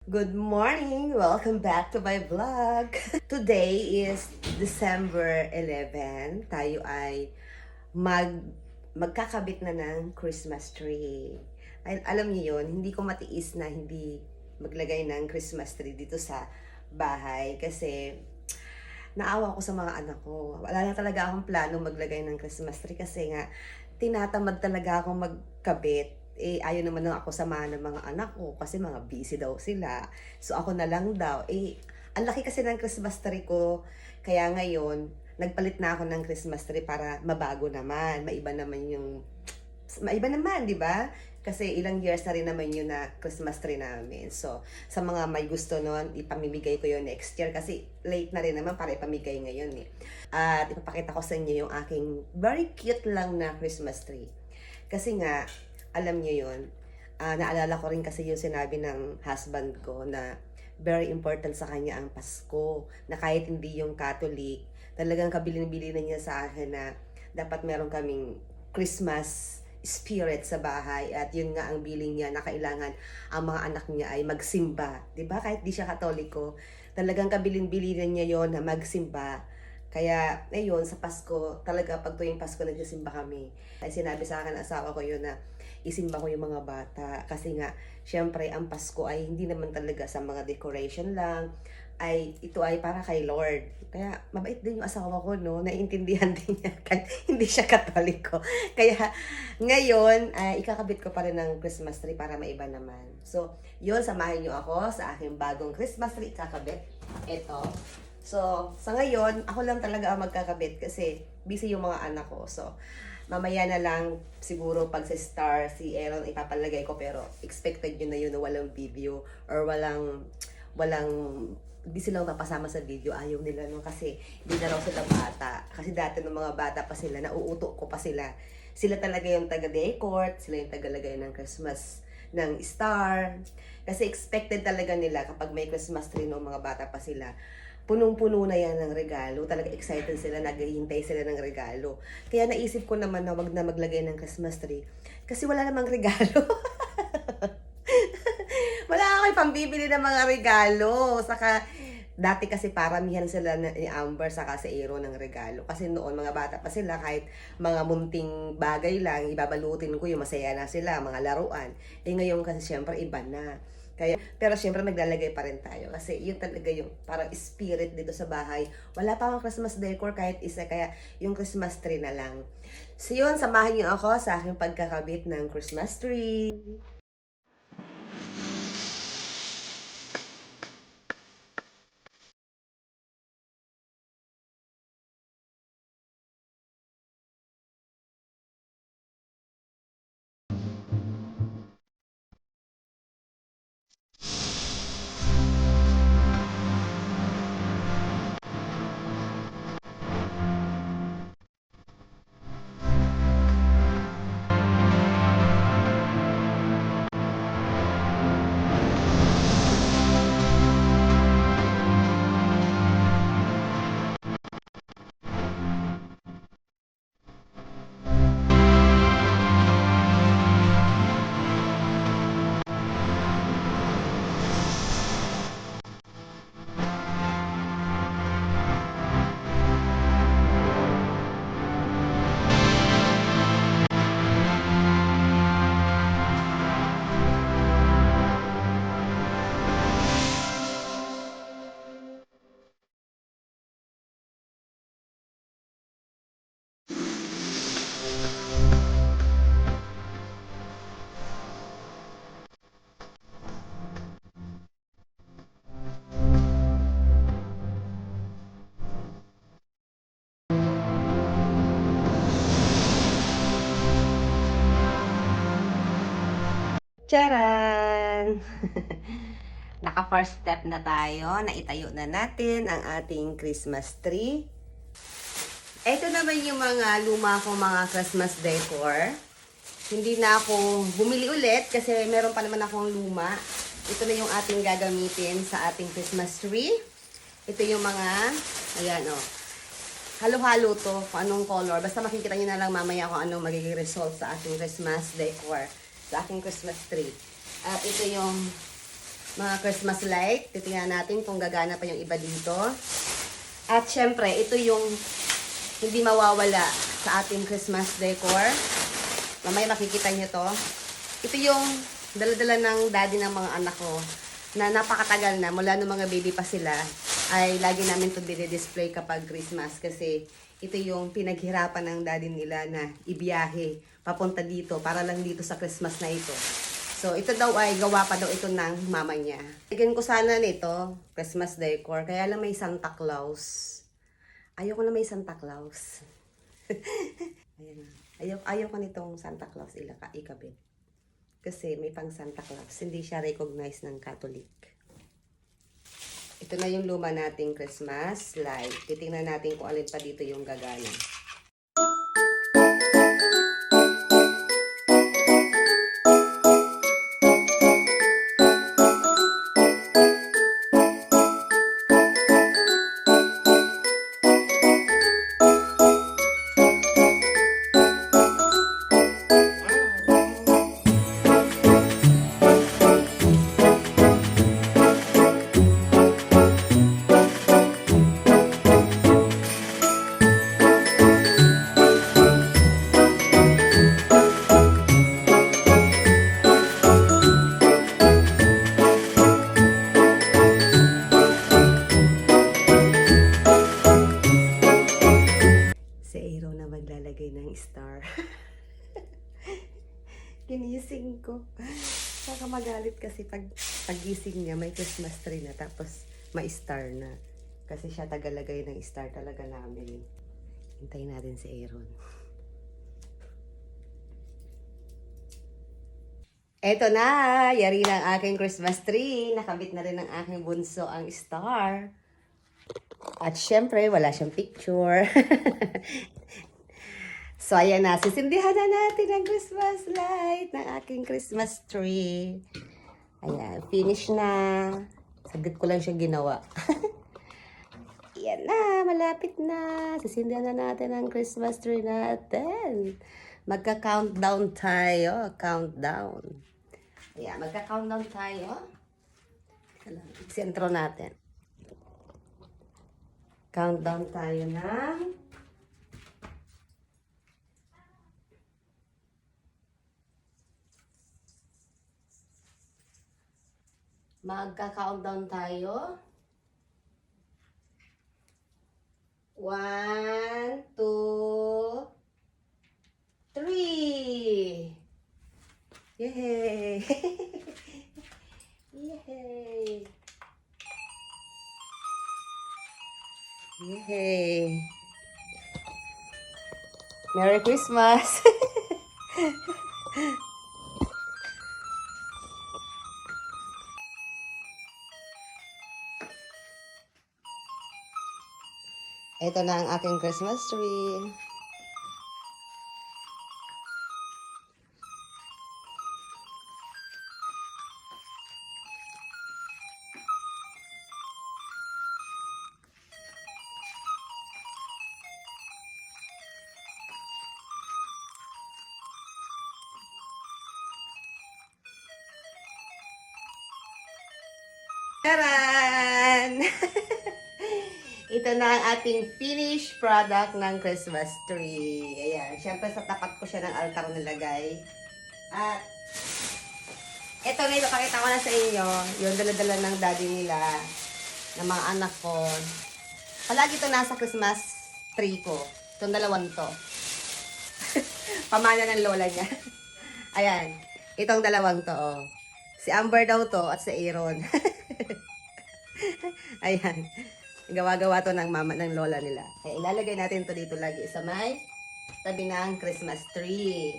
Good morning! Welcome back to my vlog! Today is December 11. Tayo ay magkakabit na ng Christmas tree. Ay, alam niyo yon, hindi ko matiis na hindi maglagay ng Christmas tree dito sa bahay kasi naawa ko sa mga anak ko. Wala na talaga akong plano maglagay ng Christmas tree kasi nga tinatamad talaga akong magkabit. Ayaw naman lang ako samahan ng mga anak ko kasi mga busy daw sila. So ako na lang daw. Ang laki kasi ng Christmas tree ko. Kaya ngayon, nagpalit na ako ng Christmas tree para mabago naman. Maiba naman, di ba? Kasi ilang years na rin naman yun na Christmas tree namin. So, sa mga may gusto nun, ipamimigay ko yun next year. Kasi late na rin naman para ipamigay ngayon eh. At ipapakita ko sa inyo yung aking very cute lang na Christmas tree. Kasi nga, alam niyo yun, naalala ko rin kasi yung sinabi ng husband ko na very important sa kanya ang Pasko. Na kahit hindi yung Catholic, talagang kabilin-bili na niya sa akin na dapat meron kaming Christmas spirit sa bahay. At yun nga ang billing niya na kailangan ang mga anak niya ay magsimba. 'Di ba? Kahit di siya Katoliko, talagang kabilin-bili na niya yon na magsimba. Kaya, ayun, sa Pasko, talaga pag tuwing Pasko nagsisimba kami. Ay sinabi sa akin ng asawa ko yun na isimba ko yung mga bata. Kasi nga, syempre, ang Pasko ay hindi naman talaga sa mga decoration lang. Ito ay para kay Lord. Kaya, mabait din yung asawa ko, no? Naiintindihan din niya. Kahit hindi siya Katoliko. Kaya, ngayon, ikakabit ko pa rin ng Christmas tree para maiba naman. So, yun, samahin niyo ako sa aking bagong Christmas tree ikakabit. Ito. So, sa ngayon, ako lang talaga ang magkakabit kasi busy yung mga anak ko. So, mamaya na lang siguro pag sa Star, si Aaron ipapalagay ko pero expected yun na yun na walang video or walang hindi silang mapasama sa video. Ayaw nila no kasi hindi na raw sila bata. Kasi dati ng mga bata pa sila, nauuto ko pa sila. Sila talaga yung taga-decor, sila yung tagalagay ng Christmas ng star. Kasi expected talaga nila kapag may Christmas tree no mga bata pa sila punong-puno na yan ng regalo. Talaga excited sila, naghihintay sila ng regalo. Kaya naisip ko naman na wag na maglagay ng Christmas tree. Kasi wala namang regalo. Wala ako pambibili ng mga regalo. Saka, dati kasi paramihan sila ni Amber saka si Aero ng regalo. Kasi noon, mga bata pa sila, kahit mga munting bagay lang, ibabalutin ko yung masaya na sila, mga laruan. Ngayon kasi syempre iba na. Pero syempre maglalagay pa rin tayo kasi yun talaga yung parang spirit dito sa bahay. Wala pa akong Christmas decor kahit isa, kaya yung Christmas tree na lang. So yun, samahan niyo ako sa aking pagkakabit ng Christmas tree. Charan! Naka first step na tayo, naitayo na natin ang ating Christmas tree. Ito naman yung mga luma kong mga Christmas decor. Hindi na ako bumili ulit kasi meron pa naman akong luma. Ito na yung ating gagamitin sa ating Christmas tree. Ito yung mga, ayan o. Halo-halo to kung anong color. Basta makikita nyo na lang mamaya kung anong magiging result sa ating Christmas decor. Sa aking Christmas tree. At ito yung mga Christmas light. Titingnan natin kung gagana pa yung iba dito. At syempre, ito yung hindi mawawala sa ating Christmas decor. Mamaya makikita nyo to. Ito yung dala-dala ng daddy ng mga anak ko na napakatagal na, mula nung mga baby pa sila, ay lagi namin ito dinidisplay kapag Christmas kasi ito yung pinaghirapan ng daddy nila na ibiyahe papunta dito para lang dito sa Christmas na ito. So, ito daw ay gawa pa daw ito ng mama niya. Lagyan ko sana nito, Christmas decor, kaya lang may Santa Claus. Ayoko na may Santa Claus. Ayaw ko nitong Santa Claus ikabit. Kasi may pang Santa Claus, hindi siya recognized ng Catholic. Ito na yung luma nating Christmas light. Titingnan natin kung alin pa dito yung gagana. Maglalagay ng star. Ginising ko. Saka magalit kasi paggising niya may Christmas tree na tapos may star na. Kasi siya tagalagay ng star talaga namin. Hintayin natin si Aaron. Eto na! Yari na ang aking Christmas tree. Nakabit na rin ng aking bunso ang star. At syempre, wala siyang picture. So, ayan na. Sisindihan na natin ang Christmas light ng aking Christmas tree. Ayan. Finish na. Saglit ko lang siya ginawa. Ayan na. Malapit na. Sisindihan na natin ang Christmas tree natin. Magka-countdown tayo. Countdown. Ayan. Magka-countdown tayo. Sentro natin. Countdown tayo ng... Magka-countdown tayo. 1, 2, 3. Yay! Yay! Yay! Merry Christmas! Ito na ang aking Christmas tree. Taran! Ito na ang ating finished product ng Christmas tree. Ayan. Siyempre sa tapat ko siya ng altar nilagay. At ito na ipakita ko na sa inyo. Yung dala-dala ng daddy nila. Ng mga anak ko. Palagi ito nasa Christmas tree ko. Itong dalawang to. Pamana ng lola niya. Ayan. Itong dalawang to. Oh. Si Amber daw to at si Aaron. Ayan. Gawa-gawa to ng mama, ng lola nila. Kaya ilalagay natin to dito lagi sa may tabi ng Christmas tree.